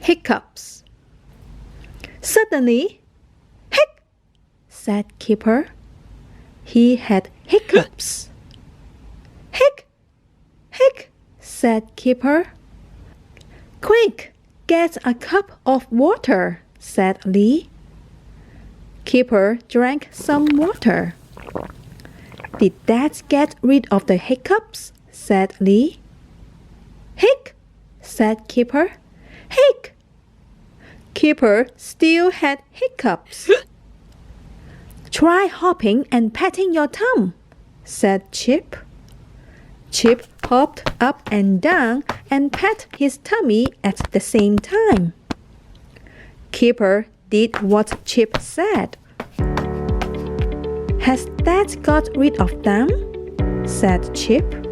Hiccups. Suddenly, hic, said Keeper. He had hiccups. Hic, hic, said Keeper. Quick, get a cup of water, said Lee. Keeper drank some water. Did that get rid of the hiccups? Said Lee. Hic, said Keeper. Hic. Keeper still had hiccups. Try hopping and patting your thumb, said Chip. Chip hopped up and down and pat his tummy at the same time. Keeper did what Chip said. Has that got rid of them? Said Chip.